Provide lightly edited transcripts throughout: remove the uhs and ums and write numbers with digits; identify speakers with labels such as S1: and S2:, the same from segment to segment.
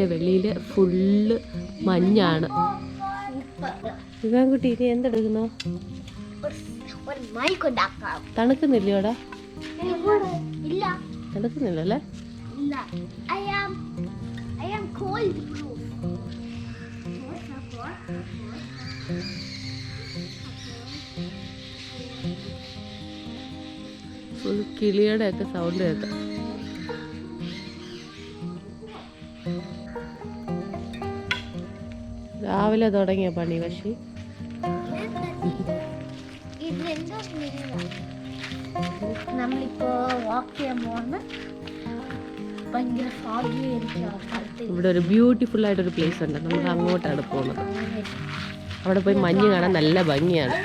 S1: അതിൻ്റെ വെളിയിൽ ഫുള്ള് മഞ്ഞാണ്. ഇവാൻകുട്ടി ഇനി എന്തെടുക്കുന്നോ? തണുക്കുന്നില്ലയോടാ? തണുക്കുന്നില്ലല്ലേ? ഫുൾ കിളിയുടെ ഒക്കെ സൗണ്ട് കേൾക്കാം. രാവിലെ തുടങ്ങിയ പണി. പക്ഷേ
S2: നമ്മളിപ്പോ വാക്ക് ചെയ്യാൻ പോകുന്ന ഭയങ്കര
S1: ഇവിടെ ഒരു ബ്യൂട്ടിഫുൾ ആയിട്ടൊരു പ്ലേസ് ഉണ്ട്. നമ്മൾ അങ്ങോട്ടാണ് പോകുന്നത്. അവിടെ പോയി മഞ്ഞ് കാണാൻ നല്ല ഭംഗിയാണ്.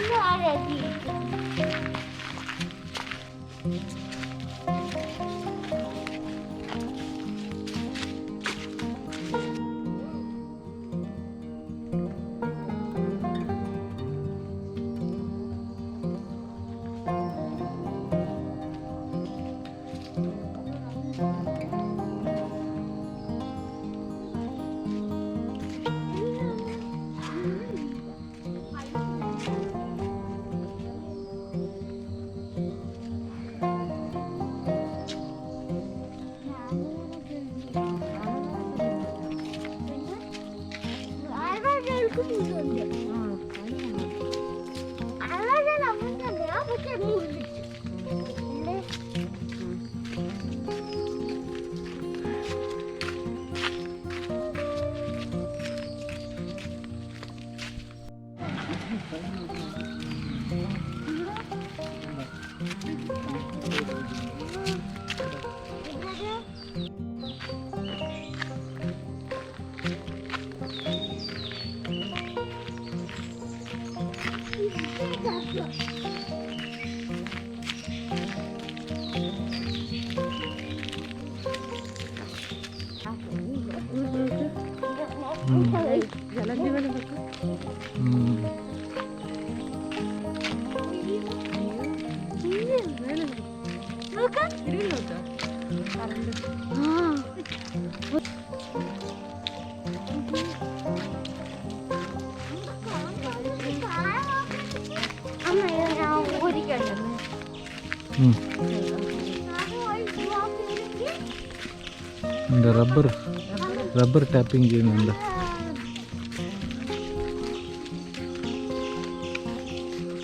S3: റബ്ബർ ടാപ്പിംഗ് ചെയ്യുന്നുണ്ട്.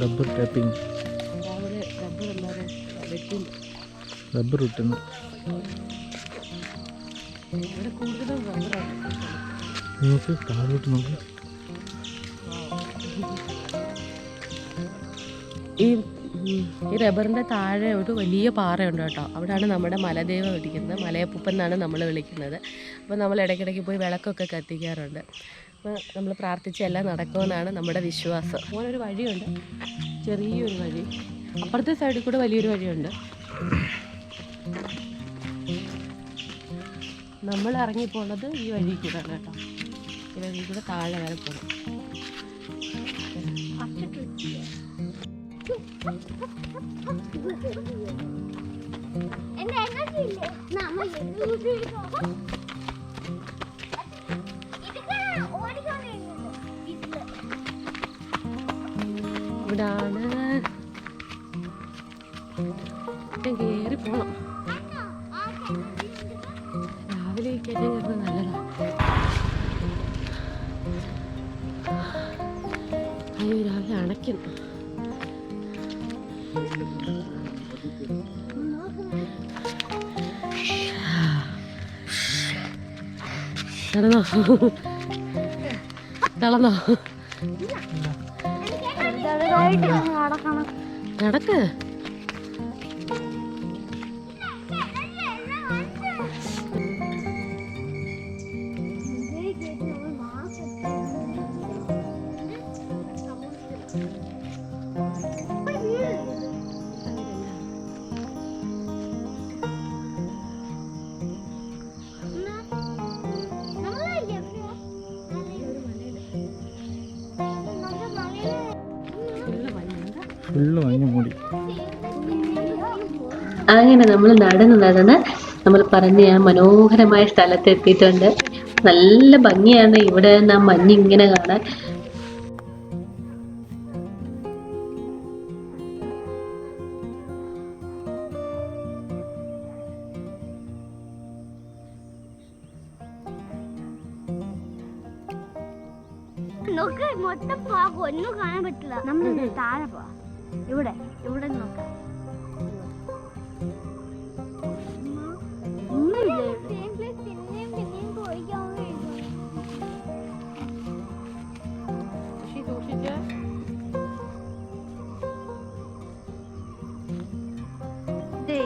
S3: റബ്ബർ ടാപ്പിംഗ്, റബ്ബർ കിട്ടുന്നു. നോക്ക് താഴോട്ട് നോക്ക്.
S1: ഈ റബ്ബറിൻ്റെ താഴെ ഒരു വലിയ പാറയുണ്ട് കേട്ടോ. അവിടെയാണ് നമ്മുടെ മലദേവം ഇരിക്കുന്നത്. മലയപ്പൂപ്പൻ എന്നാണ് നമ്മൾ വിളിക്കുന്നത്. അപ്പോൾ നമ്മൾ ഇടയ്ക്കിടയ്ക്ക് പോയി വിളക്കൊക്കെ കത്തിക്കാറുണ്ട്. അപ്പോൾ നമ്മൾ പ്രാർത്ഥിച്ച എല്ലാം നടക്കുമെന്നാണ് നമ്മുടെ വിശ്വാസം. അങ്ങനൊരു വഴിയുണ്ട്, ചെറിയൊരു വഴി. അപ്പുറത്തെ സൈഡിൽ കൂടെ വലിയൊരു വഴിയുണ്ട്. നമ്മൾ ഇറങ്ങിപ്പോണത് ഈ വഴി കൂടെയാണ് കേട്ടോ. ഈ വഴി കൂടെ താഴെ വരെ പോകണം. ഇവിടാണ് കയറി പോണം. രാവിലെ കയറി കയറുന്നത് നല്ലതാണ്. അയ്യോ, രാവിലെ അണയ്ക്കുന്നു. നടന്നോ നടന്നോ നടക്ക്. അങ്ങനെ നമ്മൾ നടന്ന് നമ്മൾ പറഞ്ഞ ആ മനോഹരമായ സ്ഥലത്തെത്തിയിട്ടുണ്ട്. നല്ല ഭംഗിയാണ് ഇവിടെ ആ മഞ്ഞ് ഇങ്ങനെ കാണാൻ.
S2: നോക്ക് മൊത്തം ഫാഗ് ഒന്നും കാണാൻ പറ്റില്ല. നമ്മൾ താഴെ പോവാ. ഇവിടെ ഇവിടെ നോക്കാം.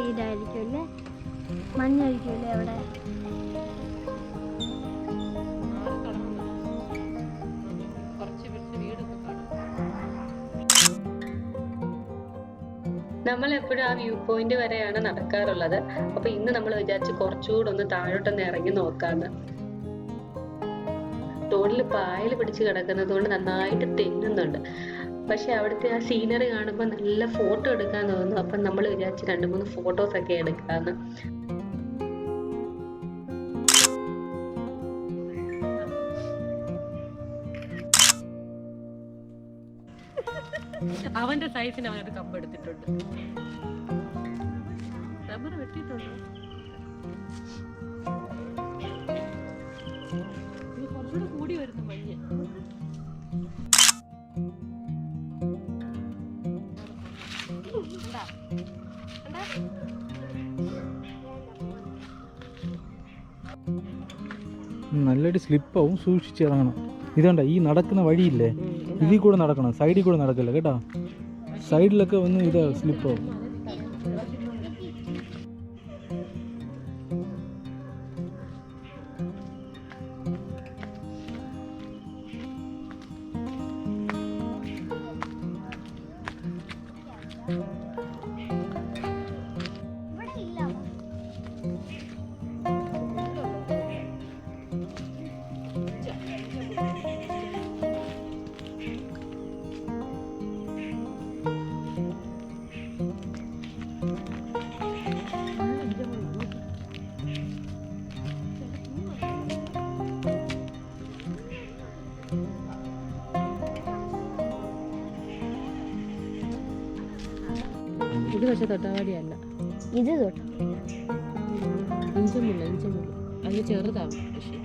S2: ഇതായിരിക്കും അല്ലേ, മഞ്ഞായിരിക്കും അല്ലേ അവിടെ.
S1: നമ്മളെപ്പോഴും ആ വ്യൂ പോയിന്റ് വരെയാണ് നടക്കാറുള്ളത്. അപ്പൊ ഇന്ന് നമ്മൾ വിചാരിച്ച് കുറച്ചുകൂടെ ഒന്ന് താഴോട്ടൊന്ന് ഇറങ്ങി നോക്കാന്ന്. റോഡിൽ പായൽ പിടിച്ച് കിടക്കുന്നത് കൊണ്ട് നന്നായിട്ട് തെന്നുന്നുണ്ട്. പക്ഷെ അവിടുത്തെ ആ സീനറി കാണുമ്പോൾ നല്ല ഫോട്ടോ എടുക്കാൻ തോന്നുന്നു. അപ്പം നമ്മൾ വിചാരിച്ച് 2-3 ഫോട്ടോസ് ഒക്കെ എടുക്കാന്ന്. അവന്റെ സൈസിന് അവനൊരു കമ്പ് എടുത്തിട്ടുണ്ട്. റബ്ബർ വെട്ടിയിട്ടുണ്ട്. കുറച്ചുകൂടെ കൂടി വരുന്നു മഞ്ഞ്.
S3: നല്ലൊരു സ്ലിപ്പാവും, സൂക്ഷിച്ച് ഇറങ്ങണം. ഇതുണ്ട ഈ നടക്കുന്ന വഴിയില്ലേ, ഇതിൽ കൂടെ നടക്കണം, സൈഡിൽ കൂടെ നടക്കില്ല കേട്ടോ. സൈഡിലൊക്കെ വന്ന് ഇതാ സ്ലിപ്പാവും.
S1: ഇത് പക്ഷെ തൊട്ടാവാടിയല്ല,
S2: ഇത് തൊട്ട്
S1: ഇഞ്ചമുള്ള അത് ചെറുതാണ്. പക്ഷേ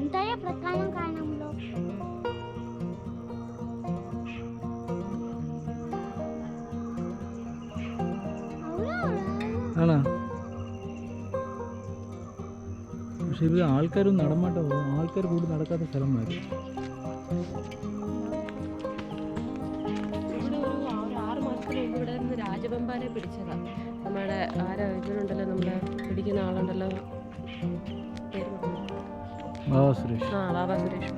S2: entire പ്രക്കാനം കാണാമല്ലോ.
S3: ആണോ? പക്ഷെ ഇത് ആൾക്കാരൊന്നും നടമാട്ടം, ആൾക്കാർ കൂടി നടക്കാത്ത സ്ഥലം മാറി.
S1: ഇവിടെ ഒരു 6 മാസത്തിന് മുമ്പ് ഇവിടെ നിന്ന് രാജവെമ്പാലെ പിടിച്ചതാ. നമ്മുടെ ആരാ ഇവരുണ്ടല്ലോ, നമ്മുടെ പിടിക്കുന്ന ആളുണ്ടല്ലോ,
S3: ബാബാ സുരേഷ്.
S1: ആ ബാബാ സുരേഷ്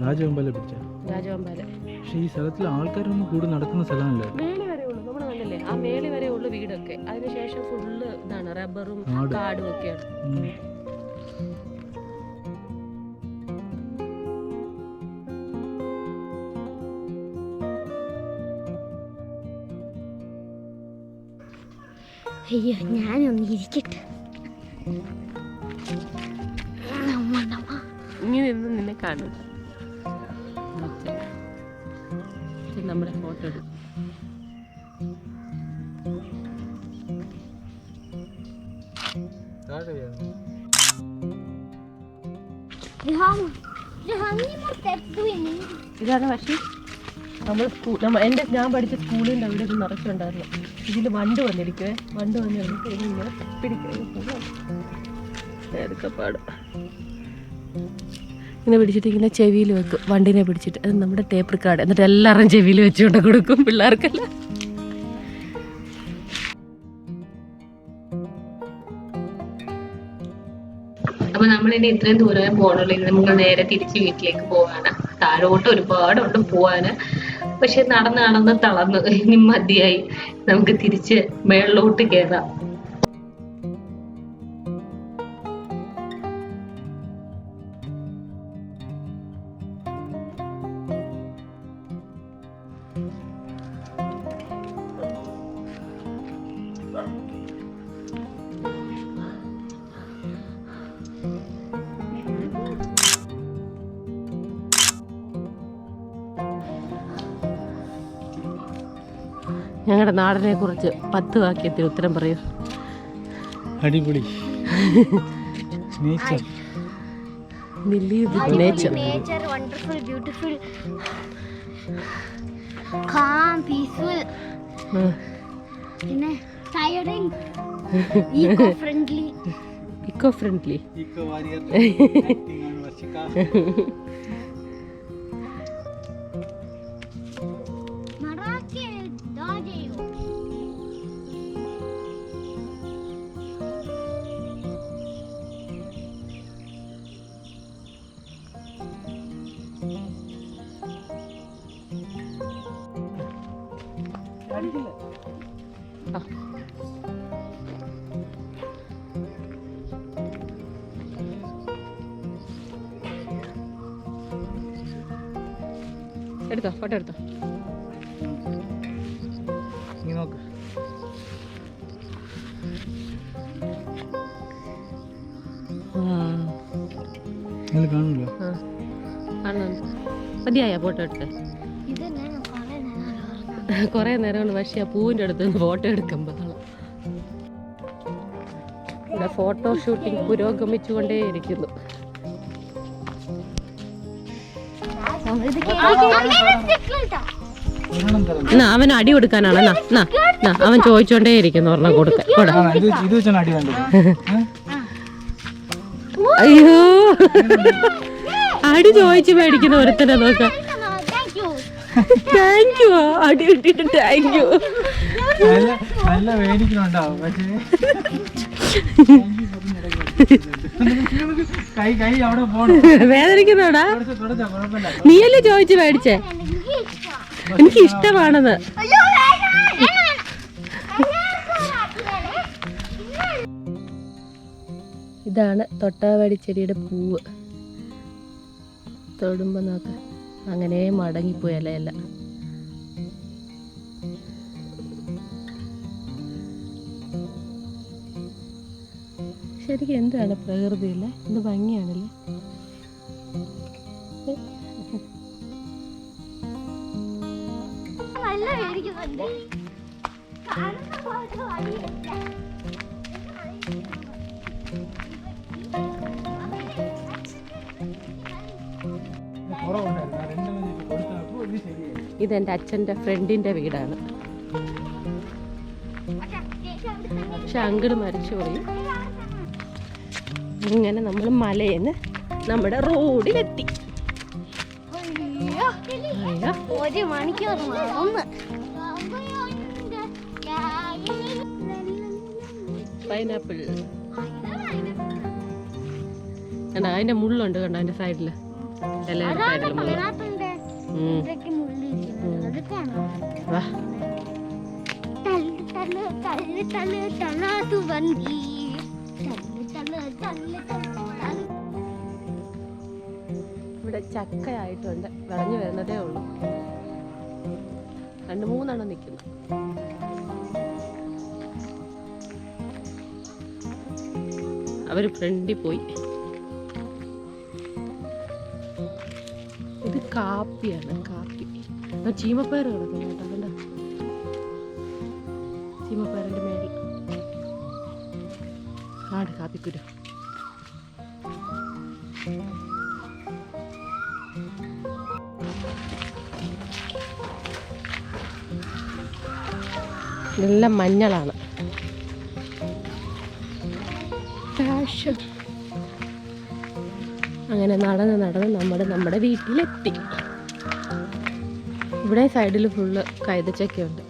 S3: രാജവെമ്പാലെ പിടിച്ച
S1: രാജവെമ്പാലെ.
S3: പക്ഷെ ഈ സ്ഥലത്തിൽ ആൾക്കാരൊന്നും കൂടി നടക്കുന്ന സ്ഥലമല്ല.
S1: മേളി വരെ ഉള്ളു, നമ്മൾ കണ്ടില്ലേ ആ മേളി വരെ ഉള്ളു വീടൊക്കെ. അതിനുശേഷം ഫുള്ള് ഇതാണ് റബ്ബറും കാടും ഒക്കെയാണ്.
S2: അയ്യോ, ഞാനൊന്ന് ഇരിക്കട്ടെ.
S1: ഇങ്ങനെ നിന്ന് നിന്നെ കാണും. നമ്മുടെ ഫോട്ടോ എടുക്കും.
S2: How many more steps do we need?
S1: ഇതാണ് പക്ഷേ ഞാൻ പഠിച്ച സ്കൂളിൻ്റെ അവിടെ ഇത് നിറച്ചുണ്ടായിരുന്നു. ഇതിൽ വണ്ട് വന്നിരിക്കുവേ, വണ്ട് വന്നിരുന്നിട്ട് ഇതിങ്ങനെ പിടിക്കാൻ ഇങ്ങനെ പിടിച്ചിട്ട് ഇങ്ങനെ ചെവിയിൽ വെക്കും, വണ്ടിനെ പിടിച്ചിട്ട്. അത് നമ്മുടെ ടേപ്പ് റെക്കോർഡ്. എന്നിട്ട് എല്ലാവരും ചെവിയിൽ വെച്ചുകൊണ്ട് കൊടുക്കും പിള്ളേർക്കെല്ലാം. അപ്പൊ നമ്മളിനി ഇത്രയും ദൂരം പോകണല്ലോ. ഇനി നമ്മൾ നേരെ തിരിച്ച് വീട്ടിലേക്ക് പോവാണ്. താഴോട്ട് ഒരുപാടുണ്ട് പോവാന്. പക്ഷെ നടന്ന് തളർന്നു. ഇനി മതിയായി. നമുക്ക് തിരിച്ച് മേളിലോട്ട് കയറാം. ഞങ്ങളുടെ നാടിനെ കുറിച്ച് 10 വാക്യത്തിൽ ഉത്തരം പറയൂ.
S3: അടിപൊളി. Nature.
S2: Nature wonderful, beautiful, calm, peaceful, പിന്നെ tiring, eco friendly.
S1: Eco friendly.
S3: Eco warrior. Acting ആണ് വർഷിക.
S2: മറാഠി ദാജയോ.
S1: എടുത്തോ, ഫോട്ടോ എടുത്തോ.
S3: നീ നോക്ക്. അതിൽ കാണില്ല.
S1: മതിയായ ഫോട്ടോ എടുത്തേ.
S2: ഇത് ഞാൻ
S1: കുറേ നേരം കൊണ്ട്. പക്ഷേ ആ പൂവിൻ്റെ അടുത്ത് നിന്ന് ഫോട്ടോ എടുക്കുമ്പോൾ ഇവിടെ ഫോട്ടോ ഷൂട്ടിംഗ് പുരോഗമിച്ചുകൊണ്ടേയിരിക്കുന്നു. എന്നാ അവന് അടി കൊടുക്കാനാണ്. അവൻ ചോദിച്ചോണ്ടേ ഇരിക്കുന്നു പറഞ്ഞാൽ കൊടുക്കാൻ. അയ്യോ, അടി ചോദിച്ച് മേടിക്കുന്ന ഒരുത്തനെ നോക്കാം. Thank you. അടി ഇട്ടിട്ട് താങ്ക് യു. വേദനിക്കുന്നോടാ? നീയല്ലേ ചോദിച്ചു മേടിച്ചേ? എനിക്ക് ഇഷ്ടമാണെന്ന്. ഇതാണ് തൊട്ടാവാടി ചെടിയുടെ പൂവ്. തൊടുമ്പോ നോക്ക്, അങ്ങനെ മടങ്ങിപ്പോയി ഇലയല്ല. ശരിക്കും എന്താണ് പ്രകൃതിയില്ലേ, എന്ത് ഭംഗിയാണല്ലേ. ഇതെൻ്റെ അച്ഛൻ്റെ ഫ്രണ്ടിൻ്റെ വീടാണ്. പക്ഷെ അങ്കിള് മരിച്ചുപോയി. ഇങ്ങനെ നമ്മൾ മലയെന്ന് നമ്മുടെ റോഡിലെത്തി.
S2: 1 മണിക്കൂർ നടന്ന്.
S1: പൈനാപ്പിൾ കണ്ട, അതിന്റെ മുള്ളുണ്ട് കണ്ട, അതിന്റെ സൈഡില് ഇലയുടെ സൈഡില് മുള്ള. വാ, ഇവിടെ ചക്കയായിട്ടുണ്ട്, വിളഞ്ഞു വരുന്നതേ ഉള്ളൂ. 2-3 നിൽക്കുന്നു. അവര് ഫ്രണ്ടിൽ പോയി. ഇത് കാപ്പിയാണ്, കാപ്പി. ചീമപ്പയർ കിടക്കുന്നു കേട്ടോ, കണ്ട ചീമപ്പയറിന്റെ മേളിൽ കാട് കാപ്പിക്കുരു. ഇതെല്ലാം മഞ്ഞളാണ്. പാഷൻ. അങ്ങനെ നടന്ന് നമ്മുടെ വീട്ടിലെത്തി. ഇവിടെ സൈഡിൽ ഫുള്ള് കൈതച്ചക്കയുണ്ട്.